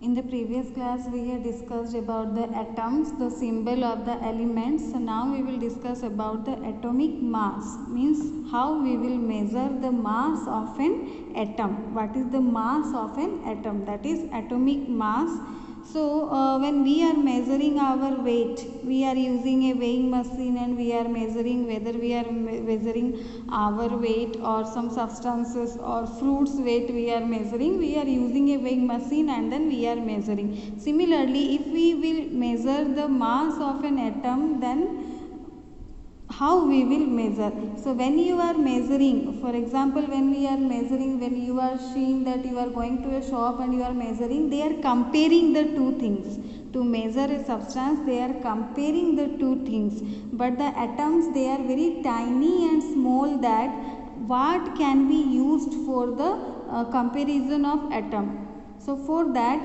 In the previous class, we had discussed about the atoms, the symbol of the elements. So now we will discuss about the atomic mass, means how we will measure the mass of an atom. What is the mass of an atom? That is atomic mass. So when we are measuring our weight, we are using a weighing machine and we are measuring whether we are measuring our weight or some substances or fruits weight we are measuring. We are using a weighing machine and then we are measuring. Similarly, if we will measure the mass of an atom, then how we will measure. So when you are measuring, for example, when we are measuring, when you are seeing that you are going to a shop and you are measuring, they are comparing the two things. To measure a substance, they are comparing the two things. But the atoms, they are very tiny and small, that what can be used for the comparison of atom. So for that,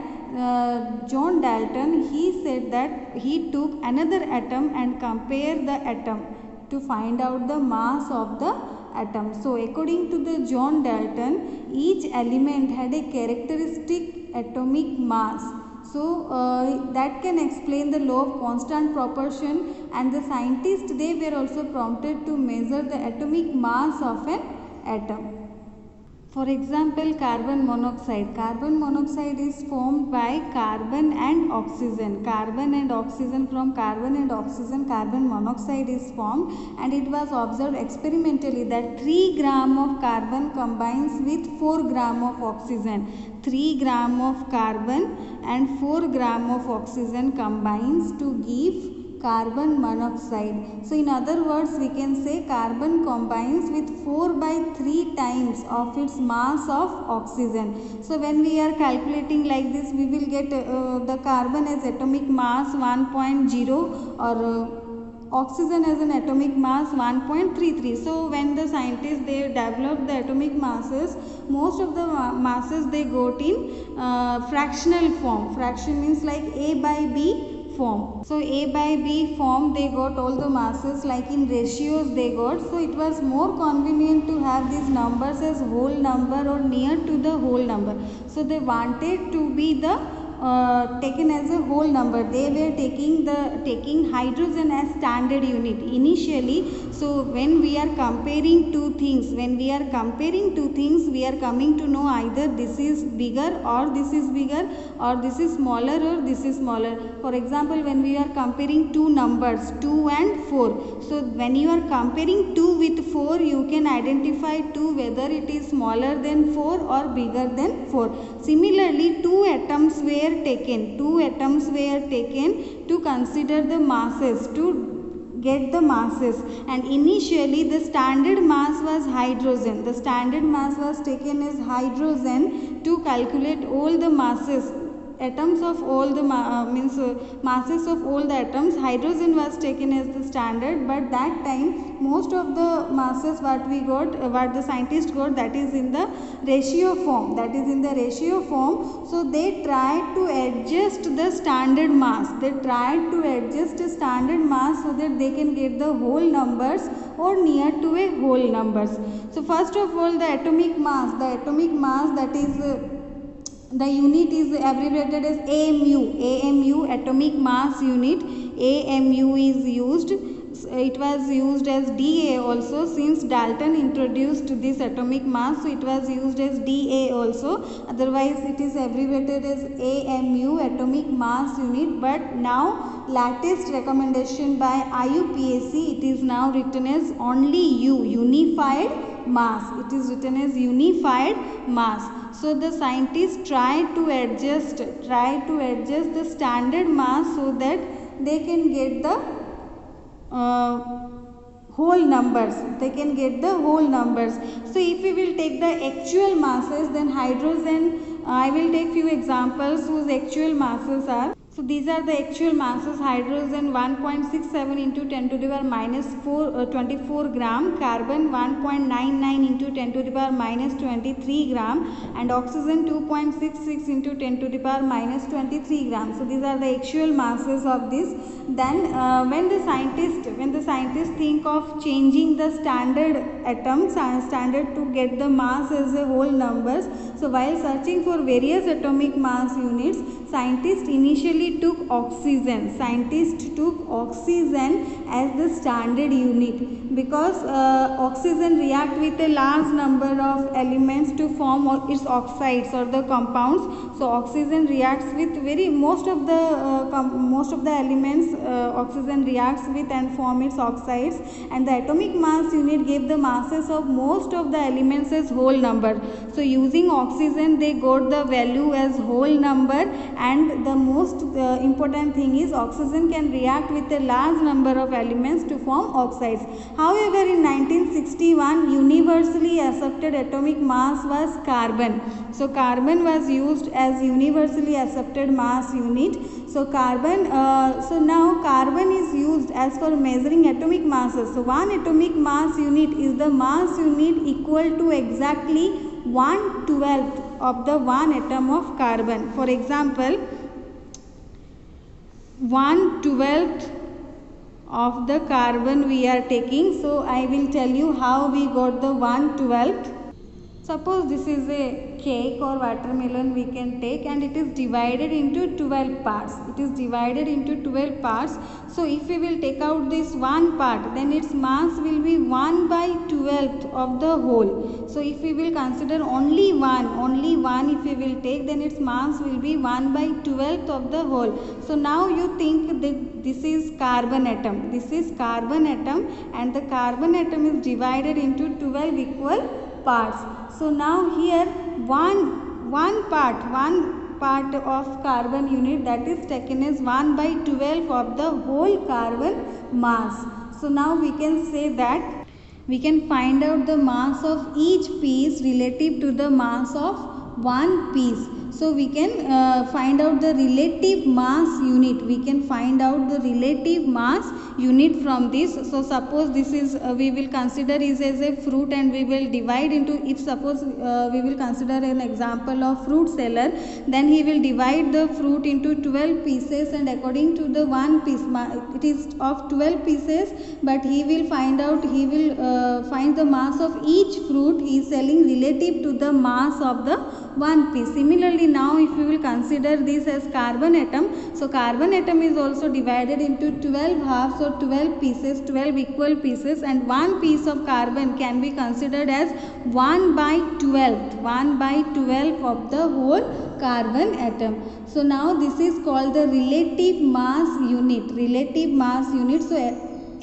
John Dalton, he said that he took another atom and compared the atom to find out the mass of the atom. So according to the John Dalton, each element had a characteristic atomic mass. So that can explain the law of constant proportion, and the scientists, they were also prompted to measure the atomic mass of an atom. For example, carbon monoxide. Carbon monoxide is formed by carbon and oxygen. Carbon and oxygen, from carbon and oxygen, carbon monoxide is formed, and it was observed experimentally that 3 gram of carbon combines with 4 gram of oxygen. 3 gram of carbon and 4 gram of oxygen combines to give carbon monoxide. So in other words, we can say carbon combines with 4/3 times of its mass of oxygen. So when we are calculating like this, we will get the carbon as atomic mass 1.0 or oxygen as an atomic mass 1.33. So when the scientists, they developed the atomic masses, most of the masses they got in fractional form. Fraction means like A by B form. So A by B form, they got all the masses like in ratios they got. So it was more convenient to have these numbers as whole number or near to the whole number. So they wanted to be the taken as a whole number. They were taking hydrogen as standard unit initially. So when we are comparing two things, we are coming to know either this is bigger or this is bigger, or this is smaller or this is smaller. For example, when we are comparing two numbers 2 and 4, so when you are comparing 2 with 4, you can identify 2 whether it is smaller than 4 or bigger than 4. Similarly, two atoms were taken to consider the masses, to get the masses, and initially the standard mass was hydrogen. The standard mass was taken as hydrogen to calculate all the masses, atoms of all the masses of all the atoms. Hydrogen was taken as the standard, but that time most of the masses what the scientists got, that is in the ratio form. So they tried to adjust the standard mass. So that they can get the whole numbers or near to a whole numbers. So first of all, the atomic mass, that is the unit is abbreviated as AMU, atomic mass unit. AMU is used. It was used as DA also, since Dalton introduced this atomic mass, so it was used as DA also. Otherwise it is abbreviated as AMU, atomic mass unit. But now latest recommendation by IUPAC, it is now written as only unified mass. So the scientists try to adjust the standard mass so that they can get the whole numbers. So if we will take the actual masses, then hydrogen, I will take few examples whose actual masses are. So these are the actual masses. Hydrogen 1.67 into 10 to the power minus 24 gram, carbon 1.99 into 10 to the power minus 23 gram, and oxygen 2.66 into 10 to the power minus 23 gram. So these are the actual masses of this. Then when the scientists think of changing the standard atoms standard to get the mass as a whole numbers, so while searching for various atomic mass units, scientists initially took oxygen as the standard unit, because oxygen react with a large number of elements to form its oxides or the compounds. So oxygen reacts with most of the elements oxygen reacts with and form its oxides, and the atomic mass unit gave the masses of most of the elements as whole number. So using oxygen they got the value as whole number, and the most important thing is oxygen can react with a large number of elements to form oxides. However, in 1961 universally accepted atomic mass was carbon. So carbon was used as universally accepted mass unit. So now carbon is used as for measuring atomic masses. So one atomic mass unit is the mass unit equal to exactly 1/12 of the one atom of carbon. For example, 1/12 of the carbon we are taking. So I will tell you how we got the 1/12. Suppose this is a cake or watermelon we can take, and it is divided into 12 parts. So if we will take out this one part, then its mass will be 1/12 of the whole. So if we will consider only one if we will take, then its mass will be 1/12 of the whole. So now you think that this is carbon atom. And the carbon atom is divided into 12 equal parts. So now here one part of carbon unit, that is taken as 1/12 of the whole carbon mass. So now we can say that we can find out the mass of each piece relative to the mass of one piece. So we can find out the relative mass unit. From this. So suppose this is we will consider is as a fruit, and we will divide into, if suppose we will consider an example of fruit seller, then he will divide the fruit into 12 pieces, and according to the one piece, it is of 12 pieces, but he will find the mass of each fruit he is selling relative to the mass of the one piece. Similarly, now if we will consider this as carbon atom, so carbon atom is also divided into 12 halves or 12 pieces, 12 equal pieces, and one piece of carbon can be considered as 1/12 of the whole carbon atom. So now this is called the relative mass unit. So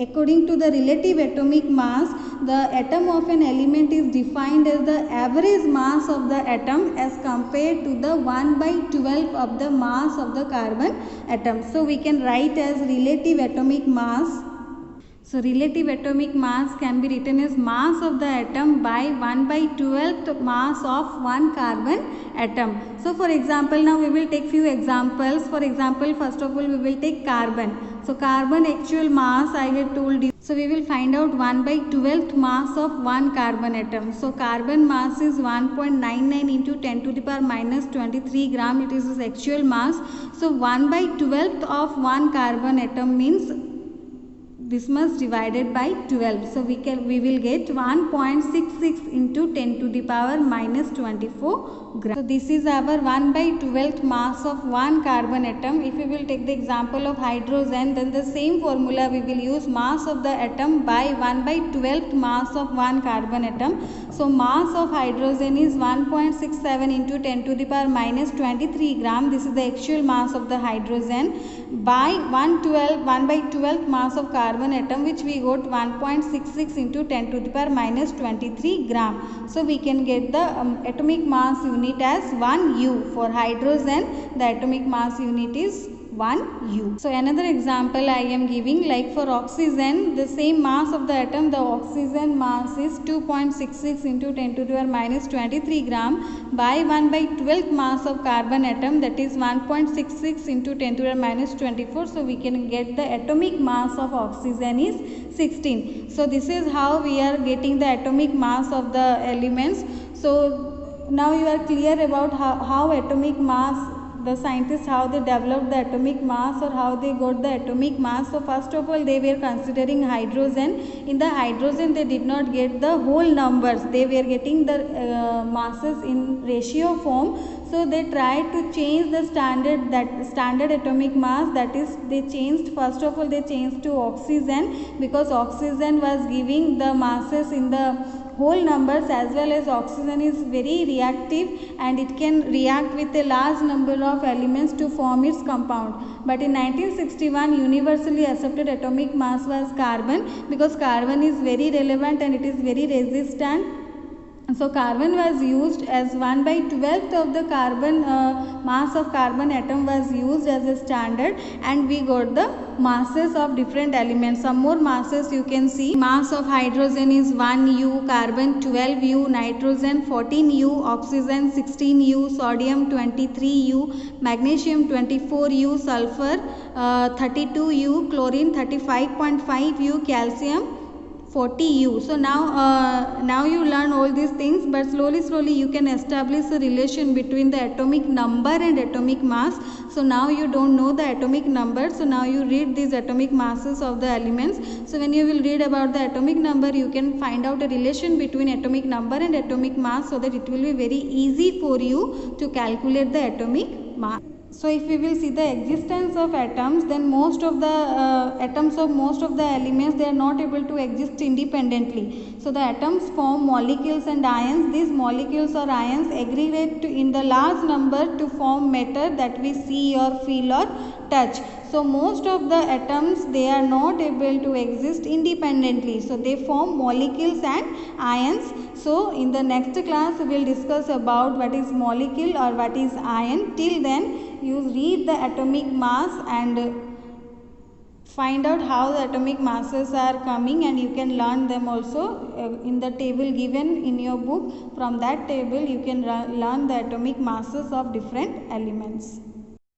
according to the relative atomic mass, the atom of an element is defined as the average mass of the atom as compared to the 1/12 of the mass of the carbon atom. So we can write as relative atomic mass. So relative atomic mass can be written as mass of the atom by 1/12 mass of one carbon atom. So for example, now we will take few examples. For example, first of all we will take carbon. So carbon actual mass I have told you. So we will find out 1/12 mass of one carbon atom. So carbon mass is 1.99 into 10 to the power minus 23 gram. It is its actual mass. So 1/12 of one carbon atom means this much divided by 12. So we will get 1.66 into 10 to the power minus 24 gram. So this is our 1/12 mass of one carbon atom. If we will take the example of hydrogen, then the same formula we will use, mass of the atom by 1/12 mass of one carbon atom. So mass of hydrogen is 1.67 into 10 to the power minus 23 gram. This is the actual mass of the hydrogen by 1/12 mass of carbon atom, which we got 1.66 into 10 to the power minus 23 gram. So we can get the atomic mass unit as 1 U. For hydrogen, the atomic mass unit is 1 U. So another example I am giving, like for oxygen, the same mass of the atom, the oxygen mass is 2.66 into 10 to the power minus 23 gram by 1 by 12th mass of carbon atom, that is 1.66 into 10 to the power minus 24. So we can get the atomic mass of oxygen is 16. So this is how we are getting the atomic mass of the elements. So now you are clear about how atomic mass, the scientists, how they developed the atomic mass or how they got the atomic mass. So first of all, they were considering hydrogen. In the hydrogen they did not get the whole numbers, they were getting the masses in ratio form. So they tried to change the standard atomic mass, that is they changed, first of all they changed to oxygen, because oxygen was giving the masses in the whole numbers, as well as oxygen is very reactive and it can react with a large number of elements to form its compound. But in 1961 universally accepted atomic mass was carbon, because carbon is very relevant and it is very resistant. So carbon was used as 1 by 12th of the carbon mass of carbon atom was used as a standard, and we got the masses of different elements. Some more masses you can see. Mass of hydrogen is 1 U, carbon 12 U, nitrogen 14 U, oxygen 16 U, sodium 23 U, magnesium 24 U, sulfur 32 U, chlorine 35.5 U, calcium 40 U. So now you learn all these things, but slowly you can establish a relation between the atomic number and atomic mass. So now you don't know the atomic number, so now you read these atomic masses of the elements. So when you will read about the atomic number, you can find out a relation between atomic number and atomic mass, so that it will be very easy for you to calculate the atomic mass. So if we will see the existence of atoms, then most of the atoms of most of the elements, they are not able to exist independently. So the atoms form molecules and ions. These molecules or ions aggregate in the large number to form matter that we see or feel or touch. So most of the atoms, they are not able to exist independently. So they form molecules and ions. So in the next class we will discuss about what is molecule or what is ion. Till then, you read the atomic mass and find out how the atomic masses are coming, and you can learn them also in the table given in your book. From that table you can learn the atomic masses of different elements.